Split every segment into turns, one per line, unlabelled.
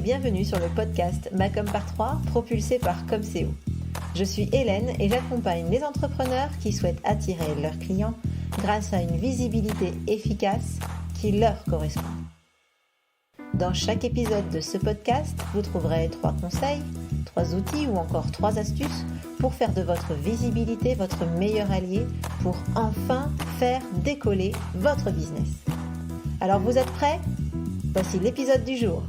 bienvenue sur le podcast Macom par 3, propulsé par Comseo. Je suis Hélène et j'accompagne les entrepreneurs qui souhaitent attirer leurs clients grâce à une visibilité efficace qui leur correspond. Dans chaque épisode de ce podcast, vous trouverez 3 conseils, 3 outils ou encore 3 astuces pour faire de votre visibilité votre meilleur allié pour enfin faire décoller votre business. Alors vous êtes prêts ? Voici l'épisode du jour.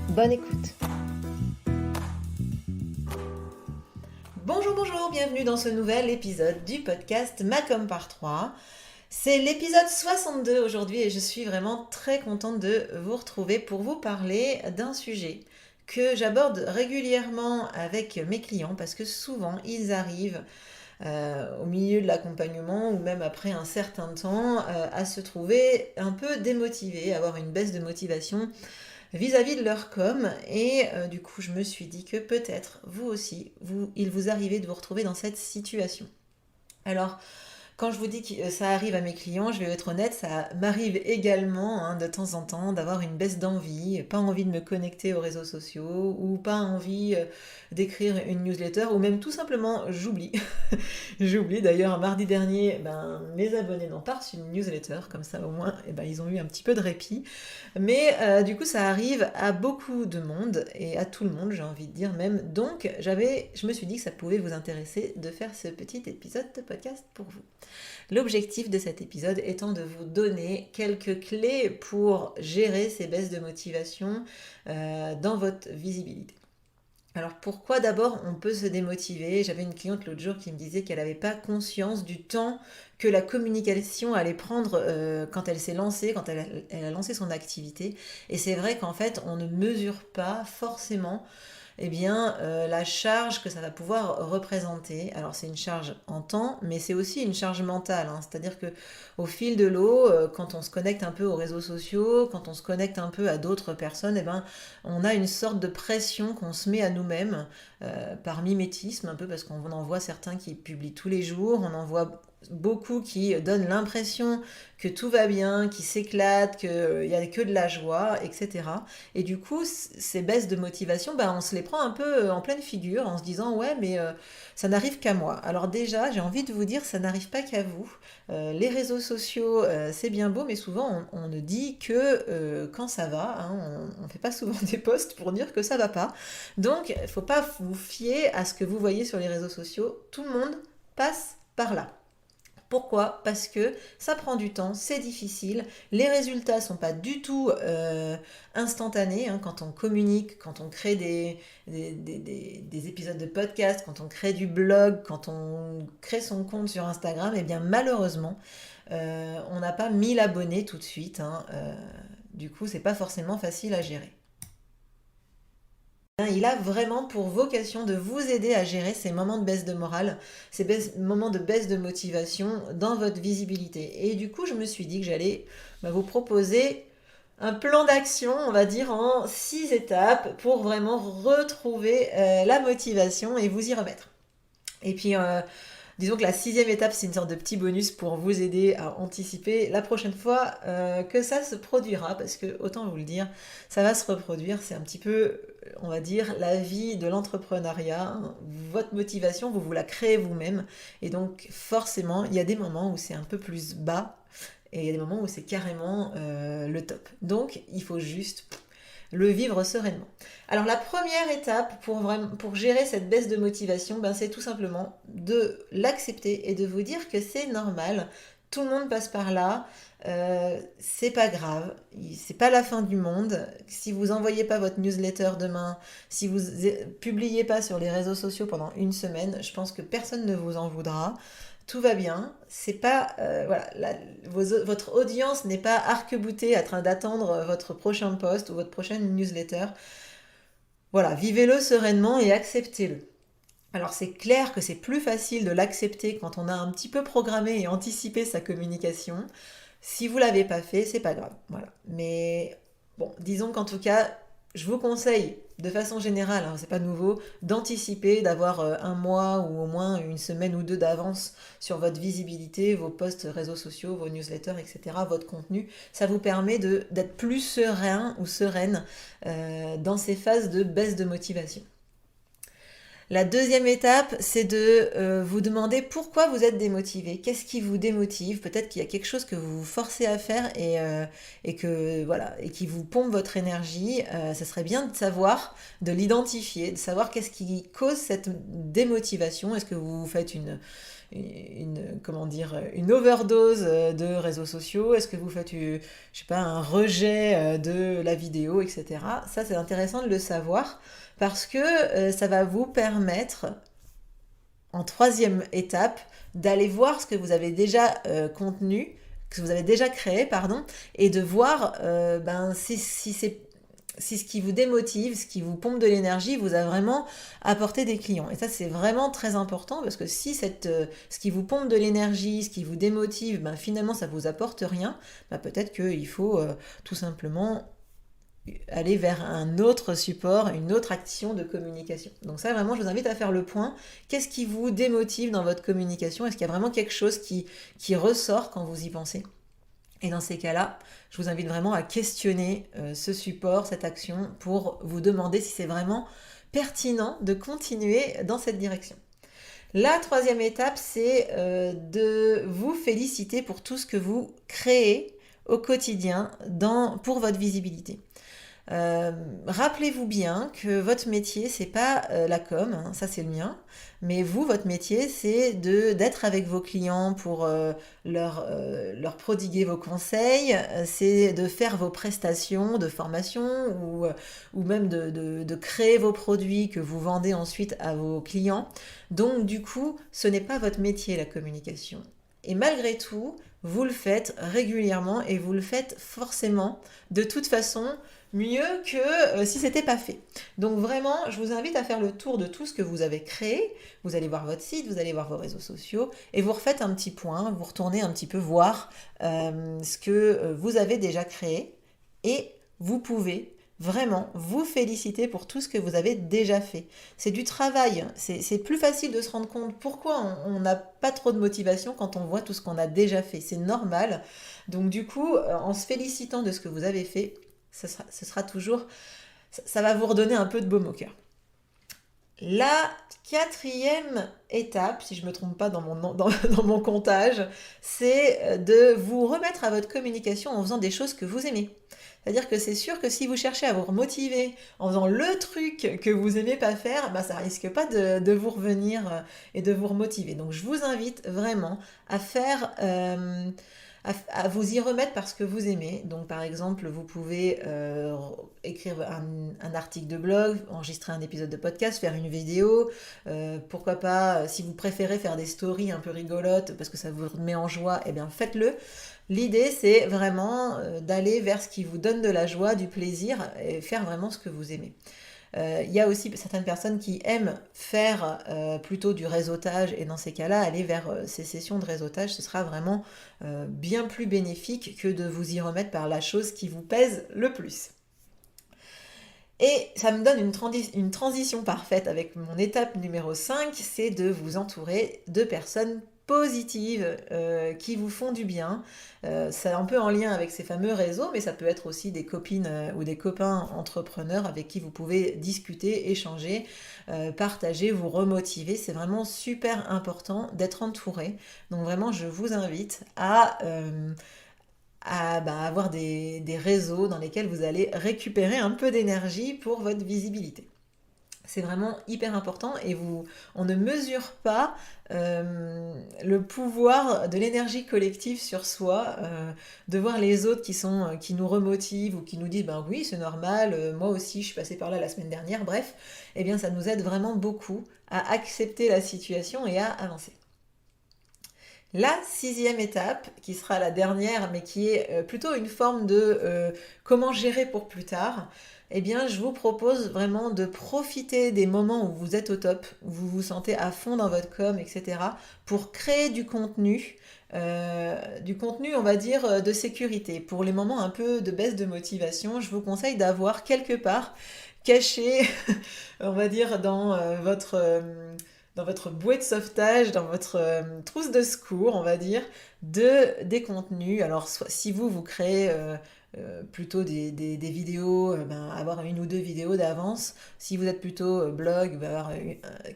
Bonne écoute. Bonjour, bienvenue dans ce nouvel épisode du podcast Macom par 3. C'est l'épisode 62 aujourd'hui et je suis vraiment très contente de vous retrouver pour vous parler d'un sujet que j'aborde régulièrement avec mes clients parce que souvent ils arrivent au milieu de l'accompagnement ou même après un certain temps à se trouver un peu démotivés, avoir une baisse de motivation vis-à-vis de leur com et du coup je me suis dit que peut-être vous aussi, il vous arrivait de vous retrouver dans cette situation. Alors quand je vous dis que ça arrive à mes clients, je vais être honnête, ça m'arrive également de temps en temps d'avoir une baisse d'envie, pas envie de me connecter aux réseaux sociaux ou pas envie d'écrire une newsletter ou même tout simplement j'oublie. J'oublie d'ailleurs mardi dernier, mes abonnés n'ont pas reçu une newsletter, comme ça au moins ils ont eu un petit peu de répit. Mais du coup ça arrive à beaucoup de monde et à tout le monde j'ai envie de dire même. Donc je me suis dit que ça pouvait vous intéresser de faire ce petit épisode de podcast pour vous. L'objectif de cet épisode étant de vous donner quelques clés pour gérer ces baisses de motivation dans votre visibilité. Alors pourquoi d'abord on peut se démotiver ? J'avais une cliente l'autre jour qui me disait qu'elle n'avait pas conscience du temps que la communication allait prendre quand elle s'est lancée, quand elle a lancé son activité. Et c'est vrai qu'en fait on ne mesure pas forcément la charge que ça va pouvoir représenter. Alors c'est une charge en temps, mais c'est aussi une charge mentale. C'est-à-dire que au fil de l'eau, quand on se connecte un peu aux réseaux sociaux, quand on se connecte un peu à d'autres personnes, on a une sorte de pression qu'on se met à nous-mêmes par mimétisme, un peu parce qu'on en voit certains qui publient tous les jours, on en voit beaucoup qui donnent l'impression que tout va bien, qui s'éclatent, qu'il n'y a que de la joie, etc. Et du coup, ces baisses de motivation, on se les prend un peu en pleine figure en se disant « ouais, mais ça n'arrive qu'à moi ». Alors déjà, j'ai envie de vous dire, ça n'arrive pas qu'à vous. Les réseaux sociaux, c'est bien beau, mais souvent, on ne dit que quand ça va. On ne fait pas souvent des posts pour dire que ça va pas. Donc, il ne faut pas vous fier à ce que vous voyez sur les réseaux sociaux. Tout le monde passe par là. Pourquoi ? Parce que ça prend du temps, c'est difficile, les résultats ne sont pas du tout instantanés quand on communique, quand on crée des épisodes de podcast, quand on crée du blog, quand on crée son compte sur Instagram, malheureusement, on n'a pas 1000 abonnés tout de suite. Du coup, c'est pas forcément facile à gérer. Il a vraiment pour vocation de vous aider à gérer ces moments de baisse de morale, moments de baisse de motivation dans votre visibilité. Et du coup, je me suis dit que j'allais vous proposer un plan d'action, on va dire en 6 étapes pour vraiment retrouver la motivation et vous y remettre. Et puis, disons que la 6e étape, c'est une sorte de petit bonus pour vous aider à anticiper la prochaine fois que ça se produira, parce que, autant vous le dire, ça va se reproduire, c'est un petit peu, on va dire, la vie de l'entrepreneuriat. Votre motivation, vous la créez vous-même, et donc forcément, il y a des moments où c'est un peu plus bas, et il y a des moments où c'est carrément le top. Donc, il faut juste le vivre sereinement. Alors la première étape pour gérer cette baisse de motivation, c'est tout simplement de l'accepter et de vous dire que c'est normal, tout le monde passe par là, c'est pas grave, c'est pas la fin du monde. Si vous envoyez pas votre newsletter demain, si vous publiez pas sur les réseaux sociaux pendant une semaine, je pense que personne ne vous en voudra. Tout va bien, c'est pas votre audience n'est pas arc-boutée en train d'attendre votre prochain post ou votre prochaine newsletter. Voilà, vivez-le sereinement et acceptez-le. Alors c'est clair que c'est plus facile de l'accepter quand on a un petit peu programmé et anticipé sa communication. Si vous l'avez pas fait, c'est pas grave. Voilà. Mais bon, disons qu'en tout cas, je vous conseille, de façon générale, hein, c'est pas nouveau, d'anticiper, d'avoir un mois ou au moins une semaine ou deux d'avance sur votre visibilité, vos posts réseaux sociaux, vos newsletters, etc., votre contenu. Ça vous permet d'être plus serein ou sereine dans ces phases de baisse de motivation. La deuxième étape, c'est de vous demander pourquoi vous êtes démotivé. Qu'est-ce qui vous démotive? Peut-être qu'il y a quelque chose que vous vous forcez à faire et que voilà et qui vous pompe votre énergie. Ça serait bien de savoir, de l'identifier, de savoir qu'est-ce qui cause cette démotivation. Est-ce que vous faites comment dire, une overdose de réseaux sociaux? Est-ce que vous faites, je sais pas, un rejet de la vidéo, etc. Ça, c'est intéressant de le savoir parce que ça va vous permettre, en troisième étape, d'aller voir ce que vous avez déjà que vous avez déjà créé, pardon, et de voir si ce qui vous démotive, ce qui vous pompe de l'énergie, vous a vraiment apporté des clients. Et ça, c'est vraiment très important parce que si ce qui vous pompe de l'énergie, ce qui vous démotive, finalement, ça vous apporte rien, peut-être qu'il faut tout simplement aller vers un autre support, une autre action de communication. Donc ça, vraiment, je vous invite à faire le point. Qu'est-ce qui vous démotive dans votre communication? Est-ce qu'il y a vraiment quelque chose qui ressort quand vous y pensez? Et dans ces cas-là, je vous invite vraiment à questionner ce support, cette action, pour vous demander si c'est vraiment pertinent de continuer dans cette direction. La troisième étape, c'est de vous féliciter pour tout ce que vous créez au quotidien pour votre visibilité. Rappelez-vous bien que votre métier, c'est pas la com, hein, ça c'est le mien, mais vous, votre métier, c'est d'être avec vos clients pour leur prodiguer vos conseils, c'est de faire vos prestations de formation ou même de créer vos produits que vous vendez ensuite à vos clients. Donc du coup, ce n'est pas votre métier, la communication. Et malgré tout, vous le faites régulièrement et vous le faites forcément, de toute façon, mieux que si c'était pas fait. Donc vraiment, je vous invite à faire le tour de tout ce que vous avez créé. Vous allez voir votre site, vous allez voir vos réseaux sociaux et vous refaites un petit point, vous retournez un petit peu voir ce que vous avez déjà créé et vous pouvez vraiment vous féliciter pour tout ce que vous avez déjà fait. C'est du travail, c'est plus facile de se rendre compte pourquoi on n'a pas trop de motivation quand on voit tout ce qu'on a déjà fait. C'est normal. Donc du coup, en se félicitant de ce que vous avez fait, ce sera toujours, ça va vous redonner un peu de baume au cœur. La quatrième étape, si je ne me trompe pas dans mon comptage, c'est de vous remettre à votre communication en faisant des choses que vous aimez. C'est-à-dire que c'est sûr que si vous cherchez à vous remotiver en faisant le truc que vous n'aimez pas faire, ça risque pas de vous revenir et de vous remotiver. Donc je vous invite vraiment à faire... à vous y remettre parce que vous aimez. Donc par exemple, vous pouvez écrire un article de blog, enregistrer un épisode de podcast, faire une vidéo, pourquoi pas, si vous préférez faire des stories un peu rigolotes parce que ça vous met en joie, eh bien faites-le. L'idée, c'est vraiment d'aller vers ce qui vous donne de la joie, du plaisir et faire vraiment ce que vous aimez. Il y a aussi certaines personnes qui aiment faire plutôt du réseautage et dans ces cas-là, aller vers ces sessions de réseautage, ce sera vraiment bien plus bénéfique que de vous y remettre par la chose qui vous pèse le plus. Et ça me donne une transition parfaite avec mon étape numéro 5, c'est de vous entourer de personnes positives qui vous font du bien. C'est un peu en lien avec ces fameux réseaux, mais ça peut être aussi des copines ou des copains entrepreneurs avec qui vous pouvez discuter, échanger, partager, vous remotiver. C'est vraiment super important d'être entouré. Donc vraiment, je vous invite à avoir des réseaux dans lesquels vous allez récupérer un peu d'énergie pour votre visibilité. C'est vraiment hyper important et on ne mesure pas le pouvoir de l'énergie collective sur soi, de voir les autres qui nous remotivent ou qui nous disent oui c'est normal, moi aussi je suis passée par là la semaine dernière, bref, eh bien ça nous aide vraiment beaucoup à accepter la situation et à avancer. La 6e étape, qui sera la dernière, mais qui est plutôt une forme de comment gérer pour plus tard, eh bien, je vous propose vraiment de profiter des moments où vous êtes au top, où vous vous sentez à fond dans votre com, etc., pour créer du contenu, on va dire, de sécurité. Pour les moments un peu de baisse de motivation, je vous conseille d'avoir quelque part caché, on va dire, dans votre bouée de sauvetage, dans votre trousse de secours, on va dire, des contenus. Alors, si vous créez plutôt des vidéos, avoir une ou deux vidéos d'avance. Si vous êtes plutôt blog, avoir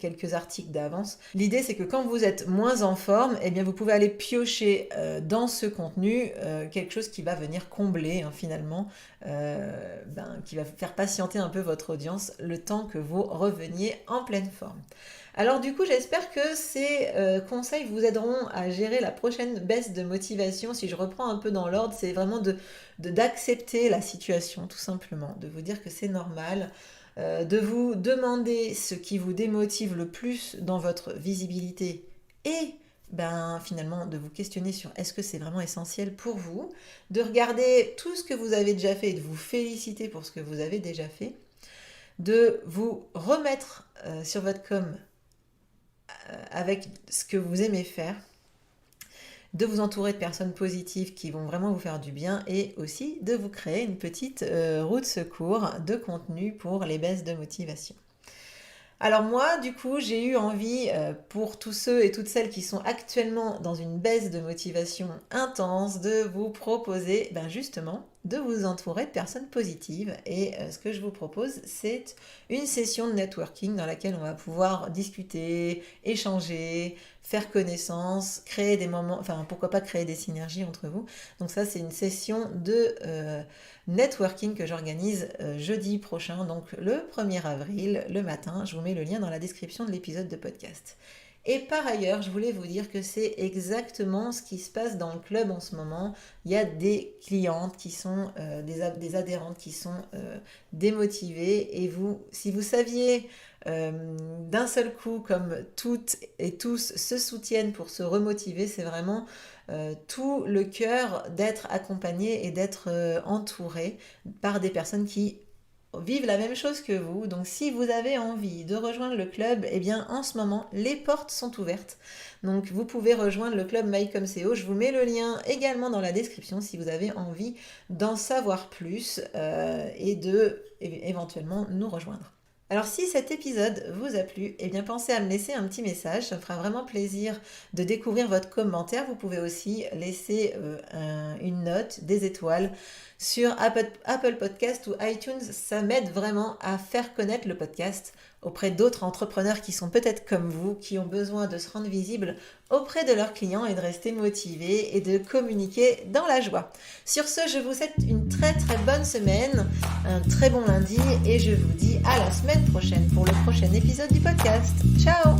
quelques articles d'avance. L'idée, c'est que quand vous êtes moins en forme, eh bien, vous pouvez aller piocher dans ce contenu quelque chose qui va venir combler, finalement, qui va faire patienter un peu votre audience le temps que vous reveniez en pleine forme. Alors du coup, j'espère que ces conseils vous aideront à gérer la prochaine baisse de motivation. Si je reprends un peu dans l'ordre, c'est vraiment d'accepter la situation, tout simplement, de vous dire que c'est normal, de vous demander ce qui vous démotive le plus dans votre visibilité et finalement de vous questionner sur est-ce que c'est vraiment essentiel pour vous, de regarder tout ce que vous avez déjà fait et de vous féliciter pour ce que vous avez déjà fait, de vous remettre sur votre com avec ce que vous aimez faire, de vous entourer de personnes positives qui vont vraiment vous faire du bien et aussi de vous créer une petite roue de secours de contenu pour les baisses de motivation. Alors moi, du coup, j'ai eu envie, pour tous ceux et toutes celles qui sont actuellement dans une baisse de motivation intense, de vous proposer justement de vous entourer de personnes positives. Et ce que je vous propose, c'est une session de networking dans laquelle on va pouvoir discuter, échanger, faire connaissance, créer des moments, pourquoi pas créer des synergies entre vous. Donc ça, c'est une session de networking que j'organise jeudi prochain, donc le 1er avril, le matin. Je vous mets le lien dans la description de l'épisode de podcast. Et par ailleurs, je voulais vous dire que c'est exactement ce qui se passe dans le club en ce moment. Il y a des clientes qui sont, des adhérentes qui sont démotivées. Et vous, si vous saviez d'un seul coup, comme toutes et tous se soutiennent pour se remotiver, c'est vraiment tout le cœur d'être accompagné et d'être entouré par des personnes qui vivent la même chose que vous. Donc si vous avez envie de rejoindre le club, eh bien en ce moment les portes sont ouvertes. Donc vous pouvez rejoindre le club MyComCO. Je vous mets le lien également dans la description si vous avez envie d'en savoir plus et de éventuellement nous rejoindre. Alors si cet épisode vous a plu, eh bien pensez à me laisser un petit message, ça me fera vraiment plaisir de découvrir votre commentaire. Vous pouvez aussi laisser une note, des étoiles sur Apple Podcast ou iTunes. Ça m'aide vraiment à faire connaître le podcast auprès d'autres entrepreneurs qui sont peut-être comme vous, qui ont besoin de se rendre visibles auprès de leurs clients et de rester motivés et de communiquer dans la joie. Sur ce, je vous souhaite une très très bonne semaine, un très bon lundi et je vous dis à la semaine prochaine pour le prochain épisode du podcast. Ciao!